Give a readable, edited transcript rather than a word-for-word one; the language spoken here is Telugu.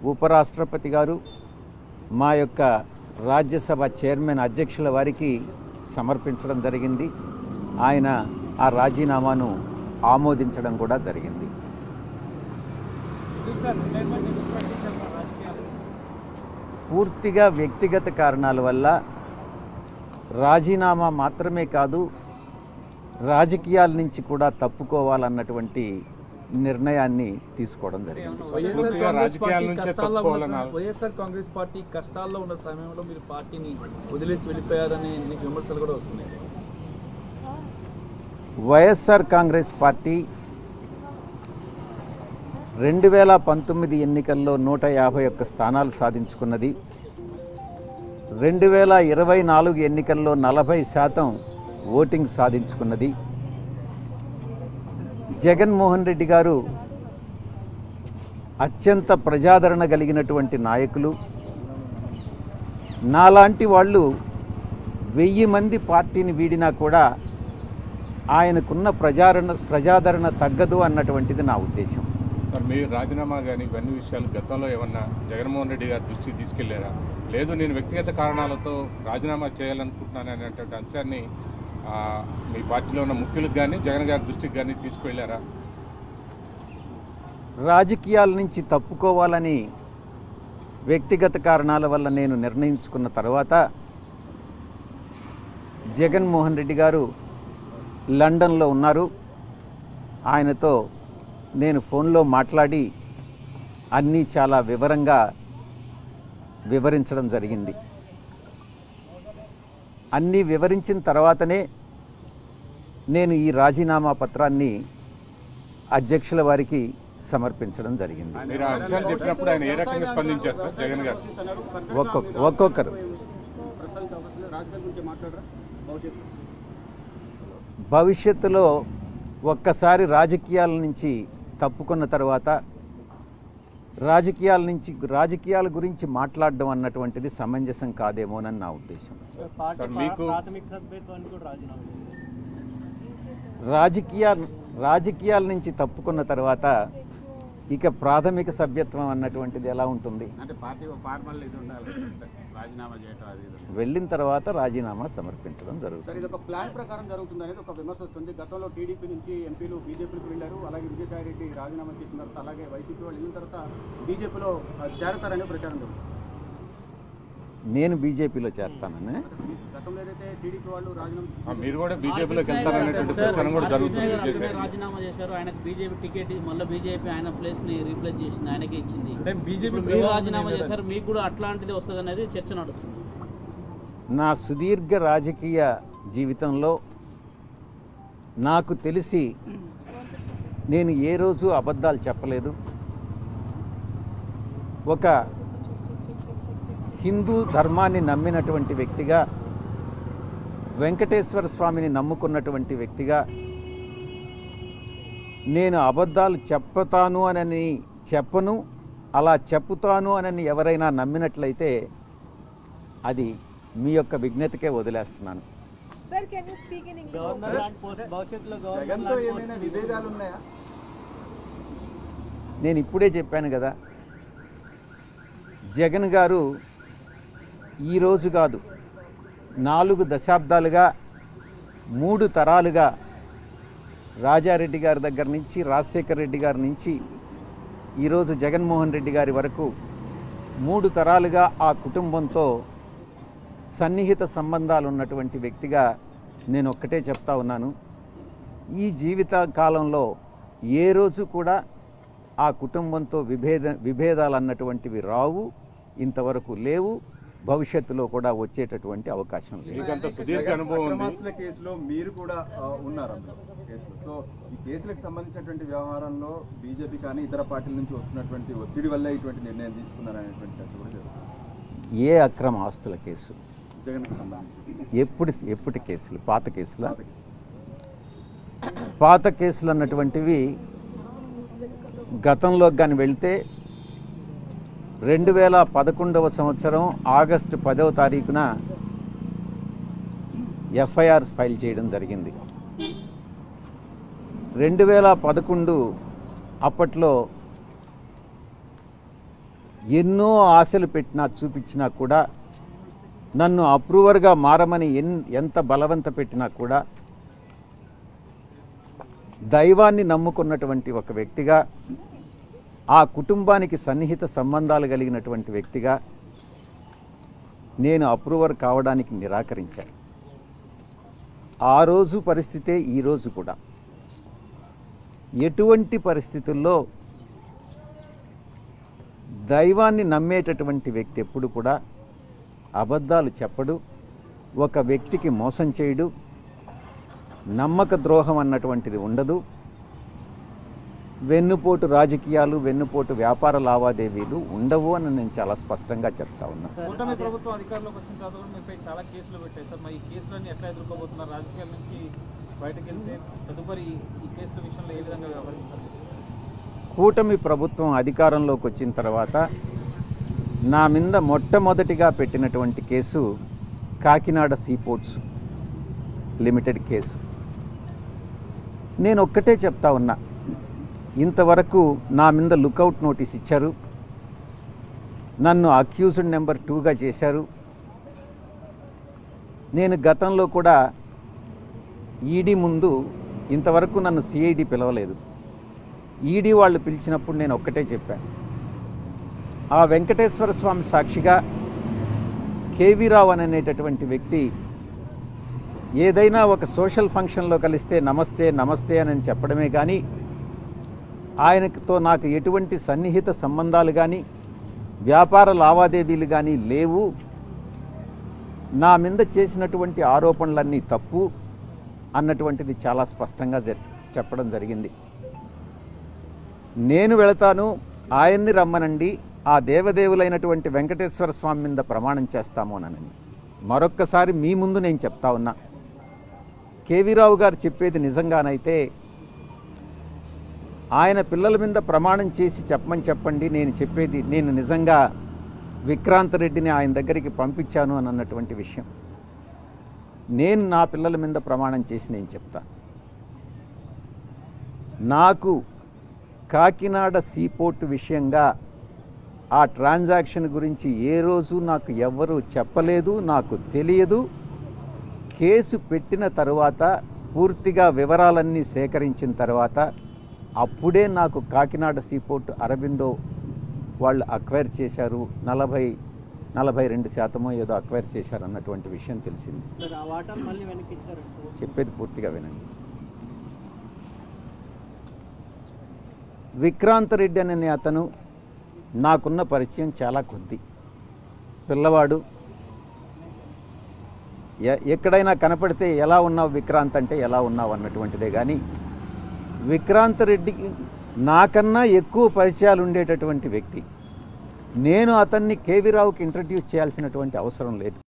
ఉపరాష్ట్రపతి గారు, మా యొక్క రాజ్యసభ చైర్మన్ అధ్యక్షుల వారికి సమర్పించడం జరిగింది. ఆయన ఆ రాజీనామాను ఆమోదించడం కూడా జరిగింది. పూర్తిగా వ్యక్తిగత కారణాల వల్ల రాజీనామా మాత్రమే కాదు, రాజకీయాల నుంచి కూడా తప్పుకోవాలన్నటువంటి నిర్ణయాన్ని తీసుకోవడం జరిగింది. వైఎస్ఆర్ కాంగ్రెస్ పార్టీ కష్టాల్లో ఉన్న సమయంలో మీరు పార్టీని వదిలేసి వెళ్ళిపోయారనే విమర్శలు కూడా వస్తున్నాయి. వైఎస్ఆర్ కాంగ్రెస్ పార్టీ 2019 ఎన్నికల్లో 151 స్థానాలు సాధించుకున్నది. 2024 ఎన్నికల్లో 40% ఓటింగ్ సాధించుకున్నది. జగన్మోహన్ రెడ్డి గారు అత్యంత ప్రజాదరణ కలిగినటువంటి నాయకులు. నాలాంటి వాళ్ళు 1000 మంది పార్టీని వీడినా కూడా ఆయనకున్న ప్రజాదరణ తగ్గదు అన్నటువంటిది నా ఉద్దేశం. సార్, మీరు రాజీనామా కానీ ఇవన్నీ విషయాలు గతంలో ఏమన్నా జగన్మోహన్ రెడ్డి గారి దృష్టికి తీసుకెళ్లారా? లేదు, నేను వ్యక్తిగత కారణాలతో రాజీనామా చేయాలనుకుంటున్నాను అనేటువంటి అంశాన్ని మీ పార్టీలో ఉన్న ముఖ్యులకు కానీ జగన్ గారి దృష్టికి కానీ తీసుకువెళ్ళారా? రాజకీయాల నుంచి తప్పుకోవాలని వ్యక్తిగత కారణాల వల్ల నేను నిర్ణయించుకున్న తర్వాత జగన్మోహన్ రెడ్డి గారు లండన్లో ఉన్నారు. ఆయనతో నేను ఫోన్లో మాట్లాడి అన్నీ చాలా వివరంగా వివరించడం జరిగింది. అన్నీ వివరించిన తర్వాతనే నేను ఈ రాజీనామా పత్రాన్ని అధ్యక్షుల వారికి సమర్పించడం జరిగింది. మీరు ఆ విషయాలు చెప్పినప్పుడు ఆయన ఏ రకంగా స్పందించారు సార్ జగన్ గారు? ఒక్కొక్కరు భవిష్యత్తులో ఒక్కసారి రాజకీయాల నుంచి తప్పుకున్న తర్వాత రాజకీయాల గురించి మాట్లాడడం అన్నటువంటిది సమంజసం కాదేమోనని నా ఉద్దేశం. రాజకీయాల నుంచి తప్పుకున్న తర్వాత ఇక ప్రాథమిక సభ్యత్వం అన్నటువంటిది ఎలా ఉంటుంది? వెళ్ళిన తర్వాత రాజీనామా సమర్పించడం జరుగుతుంది. ఇది ఒక ప్లాన్ ప్రకారం జరుగుతుంది అనేది ఒక విమర్శ వస్తుంది. గతంలో టీడీపీ నుంచి ఎంపీలు బీజేపీకి వెళ్ళారు. అలాగే విజయసాయి రెడ్డి రాజీనామా చేసిన తర్వాత అలాగే వైసీపీ వాళ్ళు వెళ్ళిన తర్వాత బీజేపీలో చేరతారనే ప్రచారం జరుగుతుంది. నేను బీజేపీలో చేరతానని గతంలో ఏదైతే టీడీపీ వాళ్ళు రాజీనామా మీరు కూడా బీజేపీలోకి వెళ్తారనేటువంటి ప్రచారం కూడా జరుగుతుంది. రాజీనామా చేశారు, ఆయనకు బీజేపీ టికెట్ మళ్ళీ బీజేపీ ఆయన ప్లేస్ ని రీప్లేస్ చేసింది, ఆయనకే ఇచ్చింది. మీరు రాజీనామా చేశారు, మీకు కూడా అట్లాంటిది వస్తుంది అనేది చర్చ నడుస్తుంది. నా సుదీర్ఘ రాజకీయ జీవితంలో నాకు తెలిసి నేను ఏ రోజు అబద్ధాలు చెప్పలేదు. ఒక హిందూ ధర్మాన్ని నమ్మినటువంటి వ్యక్తిగా, వెంకటేశ్వర స్వామిని నమ్ముకున్నటువంటి వ్యక్తిగా నేను అబద్ధాలు చెప్పుతాను అని చెప్పను. అలా చెప్పుతాను అని ఎవరైనా నమ్మినట్లయితే అది మీ యొక్క విజ్ఞతకే వదిలేస్తున్నాను. నేను ఇప్పుడే చెప్పాను కదా, జగన్ గారు ఈరోజు కాదు, 4 దశాబ్దాలుగా 3 తరాలుగా రాజారెడ్డి గారి దగ్గర నుంచి, రాజశేఖర రెడ్డి గారి నుంచి ఈరోజు జగన్మోహన్ రెడ్డి గారి వరకు 3 తరాలుగా ఆ కుటుంబంతో సన్నిహిత సంబంధాలు ఉన్నటువంటి వ్యక్తిగా నేను ఒక్కటే చెప్తా ఉన్నాను. ఈ జీవిత కాలంలో ఏ రోజు కూడా ఆ కుటుంబంతో విభేదాలు అన్నటువంటివి రావు, ఇంతవరకు లేవు, భవిష్యత్తులో కూడా వచ్చేటటువంటి అవకాశం లేదు. సుదీర్ఘ అనుభవం కేసులో మీరు కూడా ఉన్నారు కేసులో. సో ఈ కేసులకు సంబంధించినటువంటి వ్యవహారంలో బీజేపీ కానీ ఇతర పార్టీల నుంచి వస్తున్నటువంటి ఒత్తిడి వల్ల ఇటువంటి నిర్ణయం తీసుకున్నారనేటువంటి చర్చ కూడా జరుగుతుంది. ఏ అక్రమ ఆస్తుల కేసు? జగన్కి సంబంధించి ఎప్పటి కేసులు? పాత కేసులు అన్నటువంటివి గతంలోకి కానీ వెళ్తే 2011వ సంవత్సరం ఆగస్టు 10వ తారీఖున ఎఫ్ఐఆర్స్ ఫైల్ చేయడం జరిగింది. 2011 అప్పట్లో ఎన్నో ఆశలు పెట్టినా చూపించినా కూడా, నన్ను అప్రూవర్గా మారమని ఎంత బలవంత పెట్టినా కూడా, దైవాన్ని నమ్ముకున్నటువంటి ఒక వ్యక్తిగా, ఆ కుటుంబానికి సన్నిహిత సంబంధాలు కలిగినటువంటి వ్యక్తిగా నేను అప్రూవర్ కావడానికి నిరాకరించాను. ఆ రోజు పరిస్థితే ఈరోజు కూడా. ఎటువంటి పరిస్థితుల్లో దైవాన్ని నమ్మేటటువంటి వ్యక్తి ఎప్పుడు కూడా అబద్ధాలు చెప్పడు, ఒక వ్యక్తికి మోసం చేయడు, నమ్మక ద్రోహం అన్నటువంటిది ఉండదు, వెన్నుపోటు రాజకీయాలు, వెన్నుపోటు వ్యాపార లావాదేవీలు ఉండవు అని నేను చాలా స్పష్టంగా చెప్తా ఉన్నా. కూటమి ప్రభుత్వం అధికారంలోకి వచ్చిన తర్వాత కూడా మీపై చాలా కేసులు పెట్టాయి సార్. మరి ఈ కేసులన్నీ ఎట్లా ఎదుర్కోబోతున్నారు? రాజకీయాల నుంచి బయటకు వెళ్తే తదుపరి ఈ కేసుల విషయంలో ఏ విధంగా వ్యవహరిస్తారు? కూటమి ప్రభుత్వం అధికారంలోకి వచ్చిన తర్వాత నా మీద మొట్టమొదటిగా పెట్టినటువంటి case Kakinada seaports limited case. నేను ఒక్కటే చెప్తా ఉన్నా, ఇంతవరకు నా మీద లుకౌట్ నోటీస్ ఇచ్చారు, నన్ను అక్యూజ్డ్ నెంబర్ 2గా చేశారు. నేను గతంలో కూడా ఈడీ ముందు ఇంతవరకు నన్ను సిఐడి పిలవలేదు. ఈడీ వాళ్ళు పిలిచినప్పుడు నేను ఒక్కటే చెప్పాను, ఆ వెంకటేశ్వర స్వామి సాక్షిగా కేవీ రావు అనేటటువంటి వ్యక్తి ఏదైనా ఒక సోషల్ ఫంక్షన్లో కలిస్తే నమస్తే నమస్తే అని చెప్పడమే కానీ, ఆయనతో నాకు ఎటువంటి సన్నిహిత సంబంధాలు కానీ వ్యాపార లావాదేవీలు కానీ లేవు, నా మీద చేసినటువంటి ఆరోపణలన్నీ తప్పు అన్నటువంటిది చాలా స్పష్టంగా చెప్పడం జరిగింది. నేను వెళతాను, ఆయన్ని రమ్మనండి, ఆ దేవదేవులైనటువంటి వెంకటేశ్వర స్వామి మీద ప్రమాణం చేస్తాము అని మరొక్కసారి మీ ముందు నేను చెప్తా ఉన్నా. కేవీ రావు గారు చెప్పేది నిజంగానైతే ఆయన పిల్లల మీద ప్రమాణం చేసి చెప్పమని చెప్పండి, నేను చెప్పేది నేను నిజంగా విక్రాంత్ రెడ్డిని ఆయన దగ్గరికి పంపించాను అని అన్నటువంటి విషయం నేను నా పిల్లల మీద ప్రమాణం చేసి నేను చెప్తాను. నాకు కాకినాడ సీపోర్ట్ విషయంగా ఆ ట్రాన్సాక్షన్ గురించి ఏ రోజు నాకు ఎవ్వరూ చెప్పలేదు, నాకు తెలియదు. కేసు పెట్టిన తర్వాత పూర్తిగా వివరాలన్నీ సేకరించిన తర్వాత అప్పుడే నాకు కాకినాడ సీపోర్ట్ అరబిందో వాళ్ళు అక్వైర్ చేశారు, 42% ఏదో అక్వైర్ చేశారు అన్నటువంటి విషయం తెలిసింది. చెప్పేది పూర్తిగా వినండి. విక్రాంత్ రెడ్డి అనే అతను నాకున్న పరిచయం చాలా కొద్ది, పిల్లవాడు. ఎక్కడైనా కనపడితే ఎలా ఉన్నావు విక్రాంత్ అంటే ఎలా ఉన్నావు అన్నటువంటిదే కానీ, విక్రాంత్ రెడ్డికి నాకన్నా ఎక్కువ పరిచయాలు ఉండేటటువంటి వ్యక్తి. నేను అతన్ని కేవీ రావుకి ఇంట్రడ్యూస్ చేయాల్సినటువంటి అవసరం లేదు.